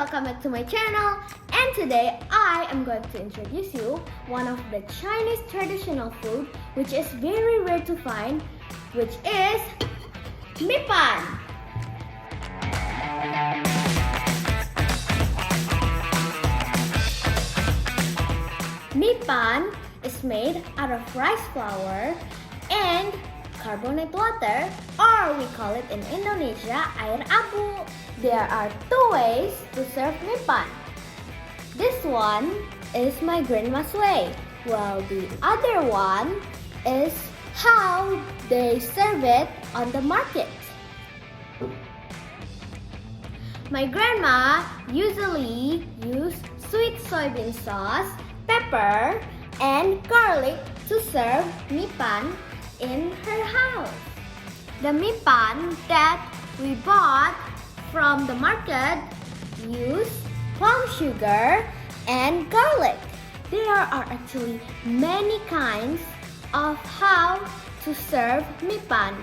welcome back to my channel. And today I am going to introduce you one of the Chinese traditional food which is very rare to find, which is Mipan. Mipan is made out of rice flour and carbonate water, or we call it in Indonesia air abu. There are two ways to serve Mipan. This one is my grandma's way, while the other one is how they serve it on the market. My grandma usually use sweet soybean sauce, pepper, and garlic to serve Mipan in her house. The Mipan that we bought from the market use palm sugar and garlic. There are actually many kinds of how to serve Mipan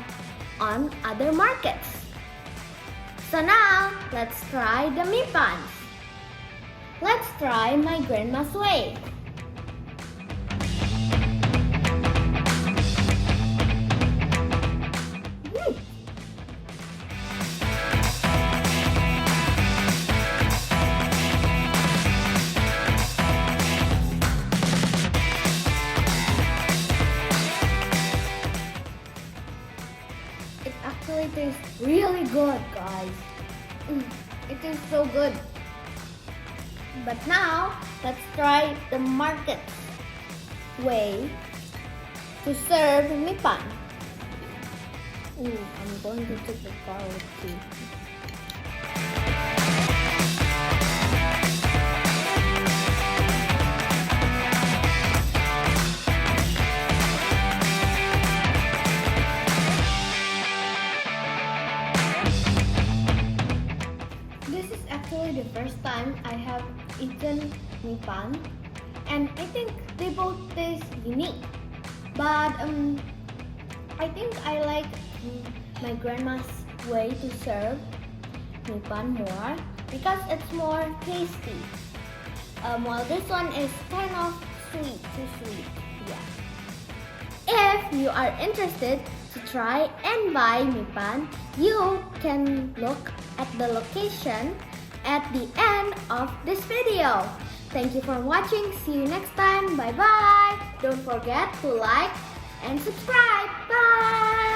on other markets. So now, let's try the Mipans. Let's try my grandma's way. It actually tastes really good, guys. It is so good. But now, let's try the market way to serve Mipan. I'm going to take the garlic too. This is actually the first time I have eaten Mipan, and I think they both taste unique. But I think I like my grandma's way to serve Mipan more because it's more tasty. While this one is kind of sweet, too sweet. Yeah. If you are interested to try and buy Mipan, you can look at the location at the end of this video. Thank you for watching. See you next time. Bye bye. Don't forget to like and subscribe. Bye.